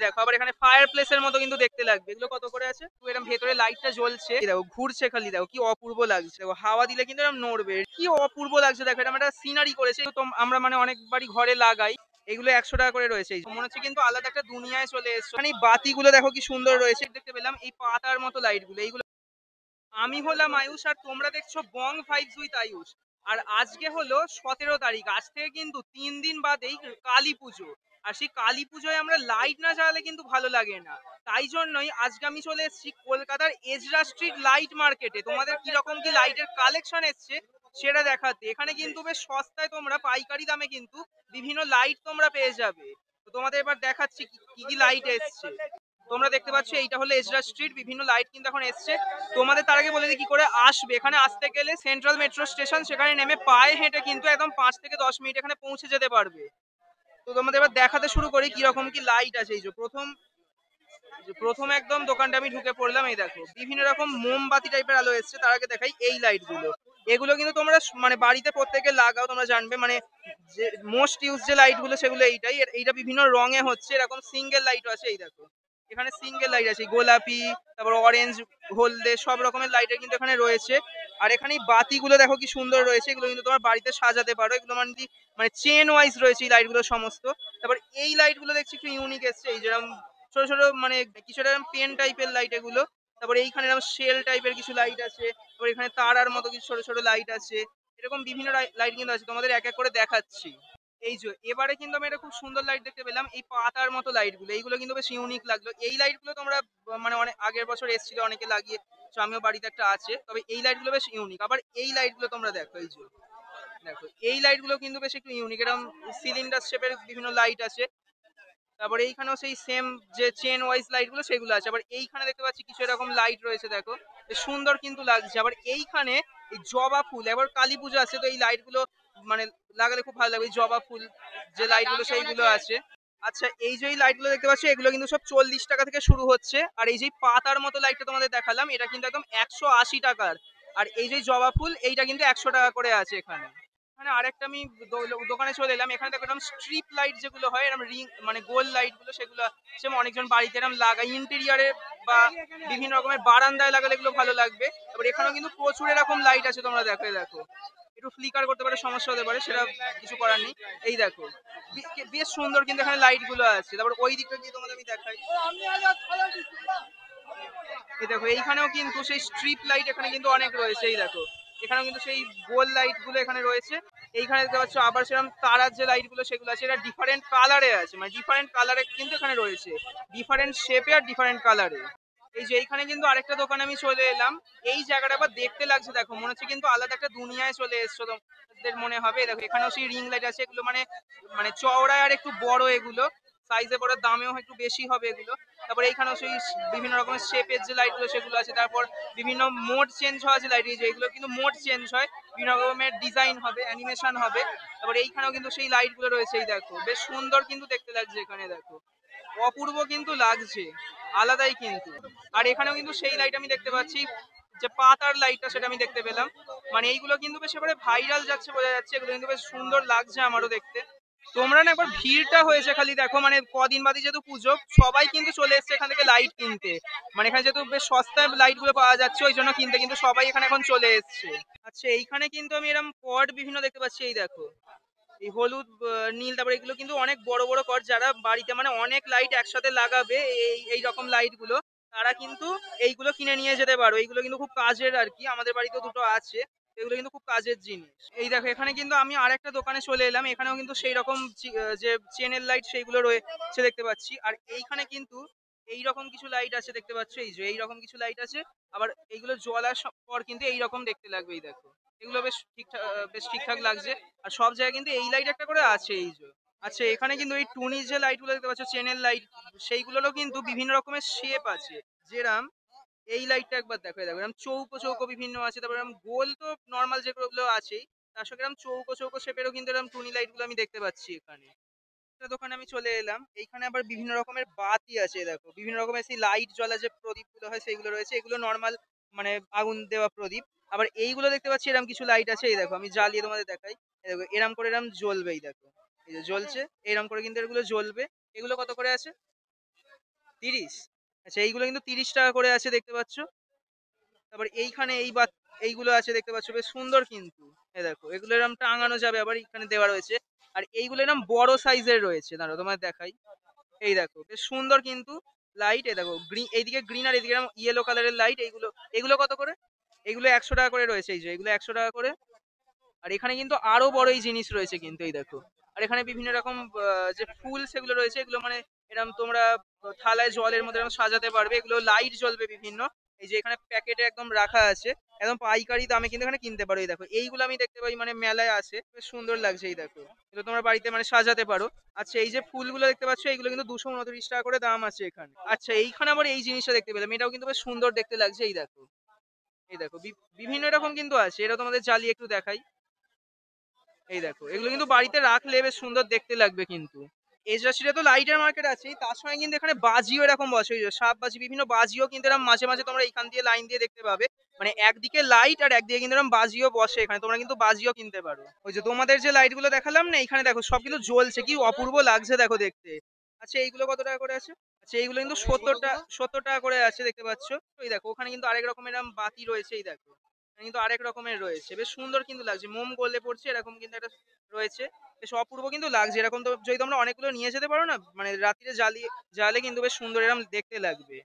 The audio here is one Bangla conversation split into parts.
দেখো আবার এখানে ফায়ার প্লেসের মতো কিন্তু দেখতে লাগবে। এগুলো কত করে আছে? এরকম ভেতরে লাইটটা জ্বলছে, দেখো ঘুরছে খালি, দেখো কি অপূর্ব লাগছে। দেখো হাওয়া দিলে কিন্তু এরকম নড়বে, কি অপূর্ব লাগছে। দেখো এটা একটা সিনারি করেছে, তো আমরা মানে অনেকবারই ঘরে লাগাই। এগুলো 100 টাকা করে রয়েছে। মনে হচ্ছে কিন্তু আলাদা একটা দুনিয়ায় চলে এসছো। মানে এই বাতিগুলো দেখো কি সুন্দর রয়েছে। দেখতে পেলাম এই পাতার মতো লাইট গুলো, এইগুলো। আমি হলাম আয়ুষ আর তোমরা দেখছো বং ভাইবস উইথ আয়ুষ। আর আজকে হলো 17 তারিখ, আজ থেকে কিন্তু 3 দিন বাদেই কালী পুজো। আর সেই কালী পুজোয় আমরা লাইট না জ্বালালে কিন্তু ভালো লাগে না। তাই জন্যই আজকে আমি চলে এসেছি কলকাতার এজরা স্ট্রিট লাইট মার্কেটে। তোমাদের কিরকম কি লাইটের কালেকশন এসছে সেটা দেখাতে। এখানে কিন্তু বেশ সস্তায় তোমরা পাইকারি দামে কিন্তু বিভিন্ন লাইট তোমরা পেয়ে যাবে। তো তোমাদের এবার দেখাচ্ছি কি কি লাইট এসছে। তোমরা দেখতে পাচ্ছ এইটা হলো এজরা স্ট্রিট, বিভিন্ন লাইট কিন্তু এখন এসছে। তোমাদের তার আগে বলে দিই কি করে আসবে। এখানে আসতে গেলে সেন্ট্রাল মেট্রো স্টেশন, সেখানে নেমে পায়ে হেঁটে কিন্তু একদম 5 থেকে 10 মিনিট এখানে পৌঁছে যেতে পারবে। তো তোমাদের এবার দেখাতে শুরু করি কিরকম কি লাইট আছে। এই যে প্রথম একদম দোকানটা আমি ঢুকে পড়লাম। এই দেখো বিভিন্ন রকম মোমবাতি টাইপের আলো এসছে। তার আগে দেখাই এই লাইট গুলো। এগুলো কিন্তু তোমরা মানে বাড়িতে প্রত্যেকে লাগাও, তোমরা জানবে মানে যে মোস্ট ইউজ যে লাইট গুলো সেগুলো এইটাই। এইটা বিভিন্ন রঙে হচ্ছে, এরকম সিঙ্গেল লাইটও আছে। এই দেখো এখানে সিঙ্গেল লাইট আছে, গোলাপি, তারপর অরেঞ্জ, হলদে, সব রকমের লাইটের কিন্তু এখানে রয়েছে। আর এখানে এই বাতিগুলো দেখো কি সুন্দর রয়েছে। এগুলো কিন্তু তোমার বাড়িতে সাজাতে পারো। এগুলো মানে চেন ওয়াইজ রয়েছে এই লাইটগুলো সমস্ত। তারপর এই লাইটগুলো দেখছি একটু ইউনিক এসছে। এই যেরকম ছোট ছোট মানে কিছুটা পেন টাইপের লাইট এগুলো। তারপরে এইখানে এরকম শেল টাইপের কিছু লাইট আছে। তারপর এখানে তারার মতো কিছু ছোট ছোট লাইট আছে। এরকম বিভিন্ন লাইট কিন্তু আছে, তোমাদের এক এক করে দেখাচ্ছি। এই যে এবারে কিন্তু আমি একটা খুব সুন্দর লাইট দেখতে পেলাম, এই পাতার মতো লাইট গুলো। এইগুলো কিন্তু বেশ ইউনিক লাগলো। এই লাইট গুলো তোমরা মানে অনেক আগের বছর এসেছিল, অনেকে লাগিয়ে, তো আমিও বাড়িতে একটা আছে। তবে এই লাইট গুলো বেশ ইউনিক। আবার এই লাইট গুলো তোমরা দেখো, এই যে দেখো এই লাইট গুলো কিন্তু বেশ একটু ইউনিক। এরকম সিলিন্ডার শেপের বিভিন্ন লাইট আছে। তারপরে এইখানেও সেই সেম যে চেন ওয়াইজ লাইট গুলো সেগুলো আছে। আবার এইখানে দেখতে পাচ্ছি কিছু এরকম লাইট রয়েছে, দেখো বেশ সুন্দর কিন্তু লাগছে। আবার এইখানে এই জবা ফুল, এবার কালী পুজো আছে, তো এই লাইট গুলো মানে লাগালে খুব ভালো লাগবে। এই জবা ফুল যে লাইট গুলো সেইগুলো আছে। আচ্ছা এই যে লাইট গুলো দেখতে পাচ্ছি, এগুলো কিন্তু সব 40 টাকা থেকে শুরু হচ্ছে। আর এই যে পাতার মতো লাইটটা তোমাদের দেখালাম, এটা কিন্তু একদম 180 টাকার। আর এই যে জবা ফুল, এইটা কিন্তু 100 টাকা করে আছে এখানে। মানে আরেকটা আমি দোকানে চলে এলাম। এখানে দেখো এরকম স্ট্রিপ লাইট যেগুলো হয়, এরকম রিং মানে গোল লাইট গুলো, সেগুলো সেরকম অনেকজন বাড়িতে এরকম লাগায় ইন্টেরিয়ারে বা বিভিন্ন রকমের বারান্দায় লাগালে এগুলো ভালো লাগবে। তারপর এখানেও কিন্তু প্রচুর এরকম লাইট আছে, তোমরা দেখো। দেখো একটু ফ্লিকার করতে পারে, সমস্যা হতে পারে, সেটা কিছু করার নেই। এই দেখো বেশ সুন্দর কিন্তু এখানে লাইট গুলো আছে। তারপর ওই দিকটা গিয়ে তোমাদের আমি দেখাই। এই দেখো এইখানেও কিন্তু সেই স্ট্রিপ লাইট এখানে কিন্তু অনেক রয়েছে। এই দেখো এখানেও কিন্তু সেই গোল লাইট গুলো এখানে রয়েছে। এইখানে দেখতে পাচ্ছ আবার সেরকম তারার যে লাইট গুলো সেগুলো আছে, এটা ডিফারেন্ট কালারে আছে, মানে ডিফারেন্ট কালারে কিন্তু এখানে রয়েছে, ডিফারেন্ট শেপে আর ডিফারেন্ট কালারে। এই যে এইখানে কিন্তু আরেকটা দোকানে আমি চলে এলাম। এই জায়গাটা আবার দেখতে লাগছে, দেখো মনে হচ্ছে কিন্তু আলাদা একটা দুনিয়ায় চলে এসছো তোমাদের মনে হবে। দেখো এখানেও সেই রিং লাইট আছে। এগুলো মানে মানে চওড়ায় আর একটু বড়, এগুলো সাইজে বড়, দামেও একটু বেশি হবে এগুলো। তারপরে এইখানেও সেই বিভিন্ন রকমের শেপের যে লাইট গুলো সেগুলো আছে। তারপর বিভিন্ন মোড চেঞ্জ হওয়া যে লাইট, যেগুলো কিন্তু মোড চেঞ্জ হয়, বিভিন্ন রকমের ডিজাইন হবে, অ্যানিমেশন হবে। তারপর এইখানেও কিন্তু সেই লাইট গুলো রয়েছে। এই দেখো বেশ সুন্দর কিন্তু দেখতে লাগছে এখানে, দেখো অপূর্ব কিন্তু লাগছে, আলাদাই কিন্তু। আর এখানেও কিন্তু সেই লাইট আমি দেখতে পাচ্ছি, যে পাতার লাইটটা, সেটা আমি দেখতে পেলাম। মানে এইগুলো কিন্তু বেশ এবারে ভাইরাল যাচ্ছে, বোঝা যাচ্ছে। এগুলো কিন্তু বেশ সুন্দর লাগছে আমারও দেখতে। তোমরা না একবার ভিড়টা হয়েছে খালি দেখো, মানে কদিন বাদে যেহেতু পুজো, সবাই কিন্তু চলে এসছে এখান থেকে লাইট কিনতে। মানে এখানে যেহেতু বেশ সস্তায় লাইট গুলো পাওয়া যাচ্ছে, ওই জন্য কিনতে কিন্তু সবাই এখানে এখন চলে এসছে। আচ্ছা এইখানে কিন্তু আমি এরকম কর্ড বিভিন্ন দেখতে পাচ্ছি। এই দেখো এই হলুদ, নীল, তারপরে এগুলো কিন্তু অনেক বড় বড় কর্ড। যারা বাড়িতে মানে অনেক লাইট একসাথে লাগাবে, এই রকম লাইট গুলো, তারা কিন্তু এইগুলো কিনে নিয়ে যেতে পারো। এইগুলো কিন্তু খুব কাজের আর কি, আমাদের বাড়িতেও দুটো আছে। এগুলো কিন্তু খুব কাজের জিনিস। এই দেখো এখানে কিন্তু আমি আরেকটা দোকানে চলে এলাম। এখানেও কিন্তু সেই রকম যে চেনের লাইট সেইগুলো রয়েছে দেখতে পাচ্ছি। আর এইখানে কিন্তু এইরকম কিছু লাইট আছে দেখতে পাচ্ছ। এই যে এইরকম কিছু লাইট আছে। আবার এইগুলো জ্বলার পর কিন্তু এইরকম দেখতে লাগবে। এই দেখো এগুলো বেশ ঠিকঠাক লাগছে। আর সব জায়গায় কিন্তু এই লাইট একটা করে আছে। এই যে আচ্ছা এখানে কিন্তু এই টুনি যে লাইট গুলো দেখতে পাচ্ছ, চেনের লাইট, সেইগুলোরও কিন্তু বিভিন্ন রকমের শেপ আছে। যেরাম এই লাইটটা একবার দেখো, দেখো এরকম চৌকো চৌকো বিভিন্ন আছে। তারপর এরকম গোল তো নর্মাল যেগুলো আছেই, তার সঙ্গে এরকম চৌকো চৌকো শেপেরও কিন্তু এরকম টুনি লাইট গুলো আমি দেখতে পাচ্ছি এখানে। একটা দোকানে আমি চলে এলাম। এইখানে আবার বিভিন্ন রকমের বাতি আছে। দেখো বিভিন্ন রকমের সেই লাইট জ্বলা যে প্রদীপ গুলো হয় সেগুলো রয়েছে। এগুলো নর্মাল মানে আগুন দেওয়া প্রদীপ। আবার এইগুলো দেখতে পাচ্ছি এরকম কিছু লাইট আছে। এই দেখো আমি জ্বালিয়ে তোমাদের দেখাই। এই দেখো এরম করে এরম জ্বলবে। এই দেখো এই যে জ্বলছে, এরম করে কিন্তু এগুলো জ্বলবে। এগুলো কত করে আছে? 30? আচ্ছা এইগুলো কিন্তু 30 টাকা করে আছে দেখতে পাচ্ছ। তারপর এইখানে এইগুলো আছে দেখতে পাচ্ছ, বেশ সুন্দর কিন্তু। এই দেখো এগুলো এরকম টাঙানো যাবে, আবার এখানে দেওয়া রয়েছে। আর এইগুলো এরকম বড় সাইজের রয়েছে, দাঁড়াও তোমার দেখাই। এই দেখো বেশ সুন্দর কিন্তু লাইট। এই দেখো গ্রিন, এইদিকে গ্রিন আর এইদিকে ইয়েলো কালারের লাইট। এইগুলো এগুলো কত করে? এগুলো 100 টাকা করে রয়েছে, এই যে এগুলো 100 টাকা করে। আর এখানে কিন্তু আরো বড় এই জিনিস রয়েছে কিন্তু, এই দেখো। আর এখানে বিভিন্ন রকম যে ফুল সেগুলো রয়েছে, এগুলো মানে এরকম তোমরা থালায় জলের মধ্যে এরকম সাজাতে পারবে। এগুলো লাইট জ্বলবে বিভিন্ন। এই যে এখানে প্যাকেটে একদম রাখা আছে, একদম পাইকারি দামে কিন্তু এখানে কিনতে পারো। এই দেখো এইগুলো আমি দেখতে পাই মানে মেলায় আছে, বেশ সুন্দর লাগছে। এই দেখো এগুলো তোমরা বাড়িতে মানে সাজাতে পারো। আচ্ছা এই যে ফুলগুলো দেখতে পাচ্ছ, এগুলো কিন্তু 229 টাকা করে দাম আছে এখানে। আচ্ছা এইখানে আবার এই জিনিসটা দেখতে পেলাম, এটাও কিন্তু বেশ সুন্দর দেখতে লাগছে। এই দেখো, এই দেখো বিভিন্ন রকম কিন্তু আছে। এটা তোমাদের জ্বালিয়ে একটু দেখাই। এই দেখো এগুলো কিন্তু বাড়িতে রাখলে বেশ সুন্দর দেখতে লাগবে কিন্তু। এজরাশিতে তো লাইটের মার্কেট আছেই, তার সঙ্গে কিন্তু এখানে বাজিও এরকম বসে, ওই যে সাপ বাজি, বিভিন্ন বাজিও কিন্তু এরকম মাঝে মাঝে তোমরা এখান দিয়ে লাইন দিয়ে দেখতে পাবে। মানে একদিকে লাইট আর একদিকে কিন্তু এরকম বাজিও বসে, এখানে তোমরা কিন্তু বাজিও কিনতে পারো। ওই যে তোমাদের যে লাইট গুলো দেখালাম না, এখানে দেখো সব কিন্তু জ্বলছে, কি অপূর্ব লাগছে দেখো দেখতে। আচ্ছা এইগুলো কত টাকা করে আছে? আচ্ছা এইগুলো কিন্তু 70 টাকা করে আছে দেখতে পাচ্ছ। ওই দেখো ওখানে কিন্তু আরেক রকমের এরকম বাতি রয়েছে। এই দেখো এখানে কিন্তু আরেক রকমের রয়েছে, বেশ সুন্দর কিন্তু লাগছে, মোম গলে পড়ছে এরকম কিন্তু একটা রয়েছে। বেশ অপূর্ব কিন্তু লাগছে। এরকম তো যদি তোমরা অনেকগুলো নিয়ে যেতে পারো না, মানে রাত্রিরে জ্বালে কিন্তু বেশ সুন্দর এরকম দেখতে লাগবে।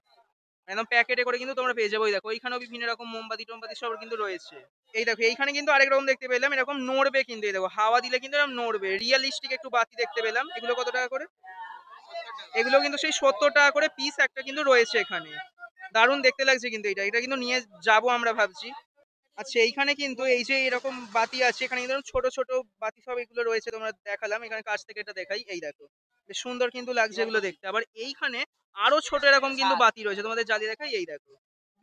একদম প্যাকেটে করে কিন্তু তোমরা পেয়ে যাবে। ওই দেখো ওইখানেও বিভিন্ন রকম মোমবাতি টোমবাতি সব কিন্তু রয়েছে। এই দেখো এইখানে কিন্তু আরেক রকম দেখতে পেলাম, এরকম নড়বে কিন্তু। এই দেখো হাওয়া দিলে কিন্তু এরকম নড়বে, রিয়েলিস্টিক একটু বাতি দেখতে পেলাম। এগুলো কত টাকা করে? এগুলো কিন্তু সেই 70 টাকা করে পিস একটা কিন্তু রয়েছে এখানে। দারুণ দেখতে লাগছে কিন্তু। এটা এটা কিন্তু নিয়ে যাবো আমরা ভাবছি। আচ্ছা এইখানে কিন্তু এই যে এরকম বাতি আছে, এখানে কিন্তু ছোট ছোট বাতি সব এগুলো রয়েছে, তোমরা দেখালাম। এখানে কাছ থেকে এটা দেখাই, এই দেখো বেশ সুন্দর কিন্তু লাগছে এগুলো দেখতে। আবার এইখানে আরো ছোট এরকম কিন্তু বাতি রয়েছে, তোমাদের জ্বালিয়ে দেখাই। এই দেখো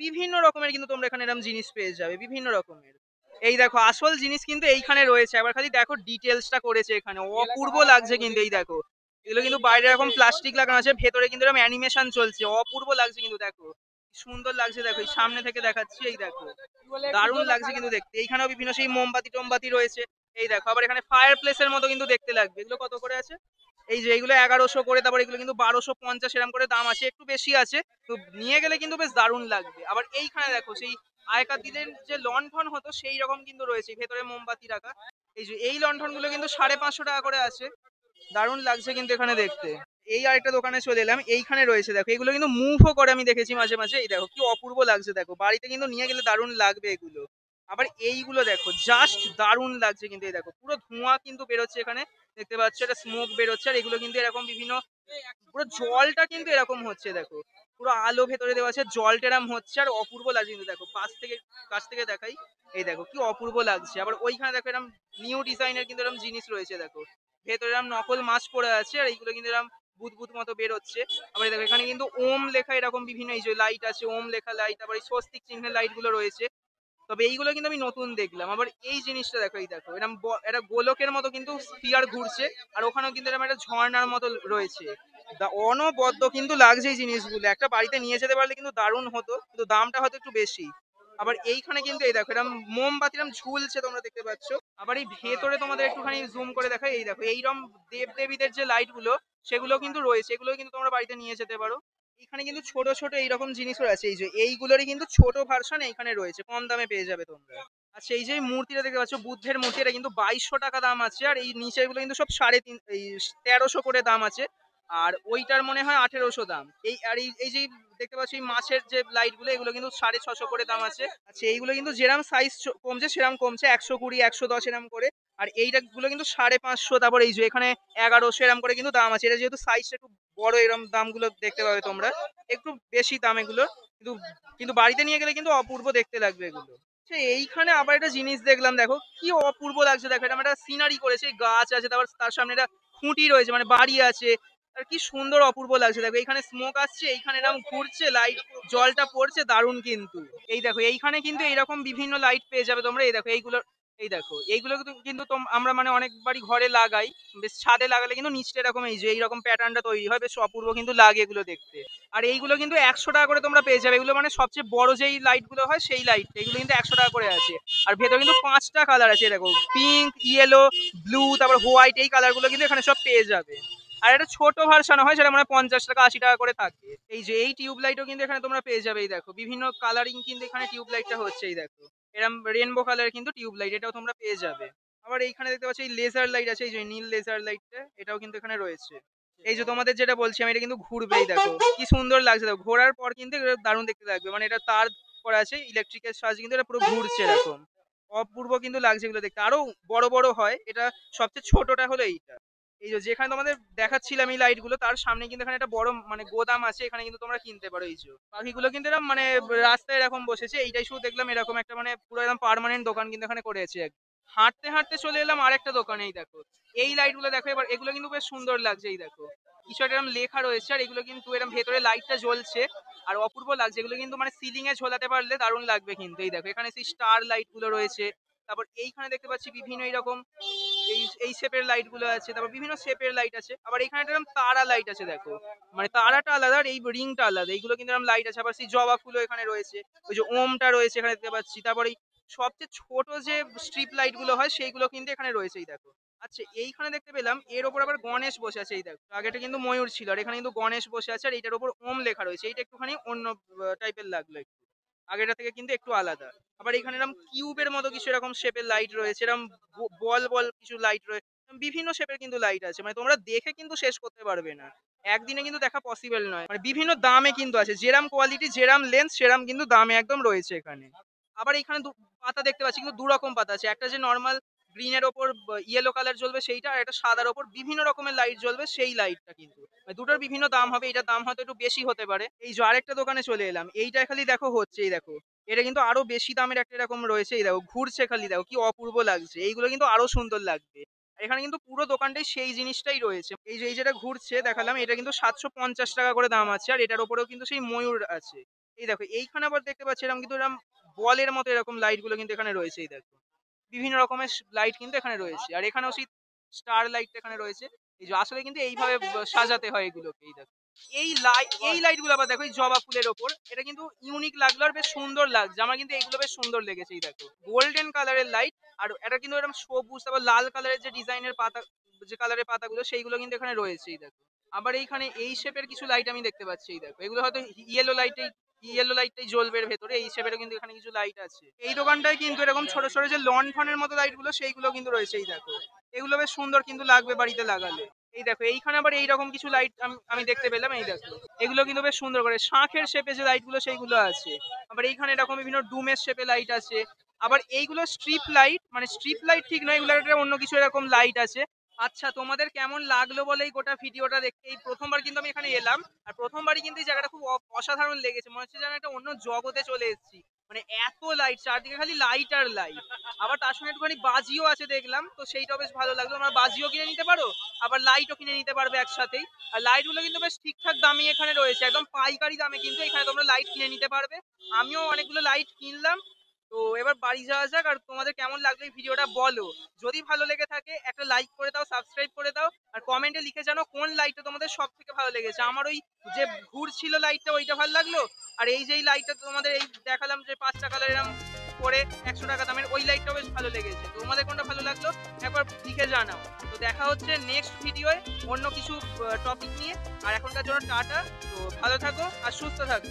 বিভিন্ন রকমের কিন্তু তোমরা এখানে এরকম জিনিস পেয়ে যাবে, বিভিন্ন রকমের। এই দেখো আসল জিনিস কিন্তু এইখানে রয়েছে, আবার খালি দেখো ডিটেলসটা করেছে এখানে, অপূর্ব লাগছে কিন্তু। এই দেখো এগুলো কিন্তু বাইরে এরকম প্লাস্টিক লাগানো আছে, ভেতরে কিন্তু এরকম অ্যানিমেশন চলছে, অপূর্ব লাগছে কিন্তু। দেখো কি সুন্দর লাগছে, দেখো এই সামনে থেকে দেখাচ্ছি। এই দেখো দারুণ লাগছে কিন্তু দেখতে। এইখানেও বিভিন্ন সেই মোমবাতি টোমবাতি রয়েছে। এই দেখো আবার এখানে ফায়ার প্লেসের মতো কিন্তু দেখতে লাগবে। এগুলো কত করে আছে? এই যে এগুলো 1100 করে, তারপর এগুলো কিন্তু 1250 এরকম করে দাম আছে, একটু বেশি আছে। তো নিয়ে গেলে কিন্তু বেশ দারুণ লাগবে। আবার এইখানে দেখো সেই আগেকার দিনের যে লণ্ঠন হতো সেই রকম কিন্তু রয়েছে, ভেতরে মোমবাতি রাখা। এই যে এই লণ্ঠন গুলো কিন্তু 550 টাকা করে আছে। দারুণ লাগছে কিন্তু এখানে দেখতে। এই আরেকটা দোকানে চলে এলাম, এইখানে রয়েছে দেখো এগুলো কিন্তু মুভও করে, আমি দেখেছি মাঝে মাঝে। এই দেখো কি অপূর্ব লাগছে, দেখো বাড়িতে কিন্তু নিয়ে গেলে দারুণ লাগবে এগুলো। আবার এইগুলো দেখো জাস্ট দারুণ লাগছে কিন্তু। এই দেখো পুরো ধোঁয়া কিন্তু বেরোচ্ছে এখানে, দেখতে পাচ্ছ এটা স্মোক বেরোচ্ছে। আর এগুলো কিন্তু এরকম বিভিন্ন, পুরো জলটা কিন্তু এরকম হচ্ছে দেখো, পুরো আলো ভেতরে দেওয়া আছে, জলটা এরকম হচ্ছে। আর অপূর্ব লাগছে কিন্তু দেখো, কাছ থেকে দেখাই। এই দেখো কি অপূর্ব লাগছে। আবার ওইখানে দেখো এরকম নিউ ডিজাইনের কিন্তু এরকম জিনিস রয়েছে, দেখো ভেতরে এরকম নকল মাছ পড়ে আছে, আর এইগুলো কিন্তু এরকম বুদবুদ মতো বেরোচ্ছে। আবার এই দেখো এখানে কিন্তু ওম লেখা এরকম বিভিন্ন, এই যে লাইট আছে ওম লেখা লাইট, আবার এই স্বস্তিক চিহ্নের লাইট গুলো রয়েছে। তবে এইগুলো কিন্তু আমি নতুন দেখলাম। আবার এই জিনিসটা দেখো, এই দেখো এরকম একটা গোলকের মতো কিন্তু স্ফিয়ার ঘুরছে, আর ওখানেও কিন্তু এরকম একটা ঝর্ণার মতো রয়েছে। অনবদ্য কিন্তু লাগছে এই জিনিসগুলো, একটা বাড়িতে নিয়ে যেতে পারলে কিন্তু দারুণ হতো, কিন্তু দামটা হয়তো একটু বেশি। আবার এইখানে কিন্তু এই দেখো এরকম মোমবাতি এরকম ঝুলছে, তোমরা দেখতে পাচ্ছ। আবার এই ভেতরে তোমাদের একটুখানি জুম করে দেখাই। এই দেখো এইরকম দেবদেবীদের যে লাইট গুলো সেগুলো কিন্তু রয়েছে, এগুলো কিন্তু তোমরা বাড়িতে নিয়ে যেতে পারো। এখানে কিন্তু ছোট ছোট এইরকম জিনিসও আছে, এই যে এইগুলোরই কিন্তু ছোট ভার্সন এখানে রয়েছে, কম দামে পেয়ে যাবে তোমরা। আচ্ছা এই যে মূর্তিটা দেখতে পাচ্ছ, বুদ্ধের মূর্তি, এটা কিন্তু 2200 টাকা দাম আছে। আর এই নিচের গুলো কিন্তু সব 1350 করে দাম আছে। আর ওইটার মনে হয় 1800 দাম। এই যে দেখতে পাচ্ছ এই মাছের যে লাইট গুলো, এগুলো কিন্তু 650 করে দাম আছে। আচ্ছা এইগুলো কিন্তু যেরাম সাইজ কমছে সেরাম কমছে, 120 110 এরম করে। আর এইটা গুলো কিন্তু 550। তারপর এই যে এখানে 1100 এরম করে কিন্তু দাম আছে। এটা যেহেতু সাইজটা একটু বড়, এরম দামগুলো দেখতে পাবে তোমরা, একটু বেশি দাম এগুলো। কিন্তু কিন্তু বাড়িতে নিয়ে গেলে কিন্তু অপূর্ব দেখতে লাগবে এগুলো। আচ্ছা এইখানে আবার একটা জিনিস দেখলাম, দেখো কি অপূর্ব লাগছে। দেখো এটা একটা সিনারি করেছে, গাছ আছে, তারপর তার সামনে একটা খুঁটি রয়েছে, মানে বাড়ি আছে। আর কি সুন্দর অপূর্ব লাগছে দেখো, এখানে স্মোক আসছে, এইখানে এরকম ঘুরছে লাইট, জলটা পড়ছে, দারুণ কিন্তু। এই দেখো এইখানে কিন্তু এইরকম বিভিন্ন লাইট পেয়ে যাবে তোমরা। এই দেখো এইগুলো, এই দেখো এইগুলো কিন্তু আমরা মানে অনেকবারই ঘরে লাগাই, বেশ ছাদে লাগালে কিন্তু নিচটা এরকম এই যে এইরকম প্যাটার্নটা তৈরি হয়, বেশ অপূর্ব কিন্তু লাগে এগুলো দেখতে। আর এইগুলো কিন্তু 100 টাকা করে তোমরা পেয়ে যাবে। এগুলো মানে সবচেয়ে বড় যেই লাইট গুলো হয় সেই লাইট, এগুলো কিন্তু 100 টাকা করে আছে। আর ভেতরে কিন্তু 5টা কালার আছে, দেখো পিঙ্ক, ইয়েলো, ব্লু, তারপর হোয়াইট, এই কালার গুলো কিন্তু এখানে সব পেয়ে যাবে। আর একটা ছোট ভার্সন হয় সেটা মানে 50 টাকা 80 টাকা করে থাকে। এই যে এই টিউব লাইটও কিন্তু এখানে তোমরা পেয়ে যাবে। এই দেখো বিভিন্ন কালারিং কিন্তু এখানে টিউব লাইটটা হচ্ছে। এই দেখো এরম রেনবো কালারের কিন্তু টিউব লাইট, এটাও তোমরা পেয়ে যাবে। আবার এইখানে দেখতে পাচ্ছ এই লেজার লাইট আছে, এই যে নীল লেজার লাইটটা, এটাও কিন্তু এখানে রয়েছে। এই যে তোমাদের যেটা বলছি আমি, এটা কিন্তু ঘুরবে। এই দেখো কি সুন্দর লাগছে, দেখো ঘোরার পর কিন্তু এটা দারুণ দেখতে লাগবে। মানে এটা তার করা আছে ইলেকট্রিকের সাহায্যে, কিন্তু এটা পুরো ঘুরছে এরকম। অপূর্ব কিন্তু লাগছে এগুলো দেখতে। আরো বড় বড় হয়, এটা সবচেয়ে ছোটটা হলো এইটা। এই যে যেখানে তোমাদের দেখাচ্ছিলাম এই লাইট গুলো, তার সামনে কিন্তু এখানে একটা বড় মানে গোদাম আছে, এখানে কিন্তু তোমরা কিনতে পারো। এই যে পাখিগুলো কিন্তু এরকম মানে রাস্তায় এরকম বসেছে, এইটাই শুধু দেখলাম এরকম একটা মানে পুরো একদম পার্মানেন্ট দোকান কিন্তু এখানে করেছে। হাঁটতে হাঁটতে চলে এলাম আরেকটা দোকানে। এই দেখো এই লাইট গুলো দেখো এবার, এগুলো কিন্তু বেশ সুন্দর লাগছে। এই দেখো কিছু একটা এরকম লেখা রয়েছে, আর এগুলো কিন্তু এরকম ভেতরে লাইটটা জ্বলছে আর অপূর্ব লাগছে। এগুলো কিন্তু মানে সিলিং এ ঝোলাতে পারলে দারুণ লাগবে কিন্তু। এই দেখো এখানে সেই স্টার লাইট গুলো রয়েছে। তারপর এইখানে দেখতে পাচ্ছি বিভিন্ন এইরকম এই শেপের লাইট গুলো আছে, তারপর বিভিন্ন শেপের লাইট আছে। আবার এখানে এরকম তারা লাইট আছে দেখো, মানে তারাটা আলাদা আর এই রিংটা আলাদা। এইগুলো কিন্তু এরকম লাইট আছে। আবার সেই জবা ফুলও এখানে রয়েছে, ওই যে ওমটা রয়েছে এখানে দেখতে পাচ্ছি। তারপর এই সবচেয়ে ছোট যে স্ট্রিপ লাইট গুলো হয় সেইগুলো কিন্তু এখানে রয়েছে। এই দেখো আচ্ছা এইখানে দেখতে পেলাম এর ওপর আবার গণেশ বসে আছে। এই দেখো আগেটা কিন্তু ময়ূর ছিল, আর এখানে কিন্তু গণেশ বসে আছে, আর এইটার ওপর ওম লেখা রয়েছে। এইটা একটুখানি অন্য টাইপের লাগলো একটু, আগেটা থেকে কিন্তু একটু আলাদা। আবার এখানে এরকম কিউবের মতো কিছু এরকম শেপের লাইট রয়েছে, এরকম বল বল কিছু লাইট রয়েছে, বিভিন্ন শেপের কিন্তু লাইট আছে। মানে তোমরা দেখে কিন্তু শেষ করতে পারবে না, একদিনে কিন্তু দেখা পসিবল নয়। মানে বিভিন্ন দামে কিন্তু আছে, যেরাম কোয়ালিটি যেরাম লেন্স সেরাম কিন্তু দামে একদম রয়েছে এখানে। আবার এখানে পাতা দেখতে পাচ্ছি, কিন্তু দু রকম পাতা আছে। একটা যে নর্মাল গ্রিনের ওপর ইয়েলো কালার জ্বলবে সেইটা, আর একটা সাদার ওপর বিভিন্ন রকমের লাইট জ্বলবে সেই লাইটটা কিন্তু। মানে দুটোর বিভিন্ন দাম হবে, এটার দাম হয়তো একটু বেশি হতে পারে। এই যে আরেকটা দোকানে চলে এলাম, এইটা খালি দেখো হচ্ছে। এই দেখো এটা কিন্তু আরো বেশি দামের একটা এরকম রয়েছে। এই দেখো ঘুরছে খালি, দেখো কি অপূর্ব লাগছে। এইগুলো কিন্তু আরো সুন্দর লাগবে। এখানে কিন্তু পুরো দোকানটাই সেই জিনিসটাই রয়েছে। এই যে এই যেটা ঘুরছে দেখালাম, এটা কিন্তু 750 টাকা করে দাম আছে, আর এটার উপরেও কিন্তু সেই ময়ূর আছে। এই দেখো এইখানে আবার দেখতে পাচ্ছি এরকম কিন্তু এরকম বলের মতো এরকম লাইট গুলো কিন্তু এখানে রয়েছে। এই দেখো বিভিন্ন রকমের লাইট কিন্তু এখানে রয়েছে, আর এখানেও সেই স্টার লাইট এখানে রয়েছে। এই যে আসলে কিন্তু এইভাবে সাজাতে হয় এগুলোকে। এই দেখো এই লাইট গুলো আবার দেখো এই জবা ফুলের ওপর, এটা কিন্তু ইউনিক লাগলো আর বেশ সুন্দর লাগছে। আমার কিন্তু এইগুলো বেশ সুন্দর লেগেছে। এই দেখো গোল্ডেন কালারের লাইট, আর এটা কিন্তু এরকম সবুজ তারপর লাল কালারের যে ডিজাইনের পাতা, যে কালারের পাতাগুলো সেইগুলো কিন্তু এখানে রয়েছে। এই দেখো আবার এইখানে এই শেপের কিছু লাইট আমি দেখতে পাচ্ছি। এই দেখো এগুলো হয়তো ইয়েলো লাইটটাই জ্বলবে এর ভেতরে, এই শেপেরও কিন্তু এখানে কিছু লাইট আছে। এই দোকানটায় কিন্তু এরকম ছোট ছোট যে লন্ঠনের মতো লাইট গুলো সেইগুলো কিন্তু রয়েছে। এই দেখো এগুলো বেশ সুন্দর কিন্তু লাগবে বাড়িতে লাগালে। এই দেখো এইখানে আবার এইরকম কিছু লাইট আমি দেখতে পেলাম। এই দেখো এগুলো কিন্তু বেশ সুন্দর করে শাঁখের শেপে যে লাইট গুলো সেইগুলো আছে। আবার এইখানে এরকম বিভিন্ন ডুমের শেপে লাইট আছে। আবার এইগুলো স্ট্রিপ লাইট, মানে স্ট্রিপ লাইট ঠিক নয়, এগুলো একটা অন্য কিছু এরকম লাইট আছে। আচ্ছা তোমাদের কেমন লাগলো বলে এই গোটা ভিডিওটা দেখতে। এই প্রথমবার কিন্তু আমি এখানে এলাম, আর প্রথমবারই কিন্তু এই জায়গাটা খুব অসাধারণ লেগেছে। মনে হচ্ছে যেন একটা অন্য জগতে চলে এসেছি। মানে এত লাইট, চারদিকে খালি লাইট আর লাইট। আবার তার সঙ্গে একটুখানি বাজিও আছে দেখলাম, তো সেইটাও বেশ ভালো লাগলো। আমরা বাজিও কিনে নিতে পারো, আবার লাইটও কিনে নিতে পারবে একসাথেই। আর লাইট গুলো কিন্তু বেশ ঠিকঠাক দামে এখানে রয়েছে, একদম পাইকারি দামে কিন্তু এখানে তোমরা লাইট কিনে নিতে পারবে। আমিও অনেকগুলো লাইট কিনলাম। তো এবার বাড়ি যাওয়া যাক, আর তোমাদের কেমন লাগলো এই ভিডিওটা বলো। যদি ভালো লেগে থাকে একটা লাইক করে দাও, সাবস্ক্রাইব করে দাও, আর কমেন্টে লিখে জানো কোন লাইটটা তোমাদের সব থেকে ভালো লেগেছে। আমার ওই যে ঘুরছিল লাইটটা ওইটা ভালো লাগলো, আর এই যে লাইটটা তোমাদের এই দেখালাম যে 5টা কালার এরকম করে 100 টাকা দামের, ওই লাইটটাও বেশ ভালো লেগেছে। তোমাদের কোনটা ভালো লাগলো একবার লিখে জানাও। তো দেখা হচ্ছে নেক্সট ভিডিওয় অন্য কিছু টপিক নিয়ে। আর এখনকার জন্য টাটা। তো ভালো থাকো আর সুস্থ থাকো।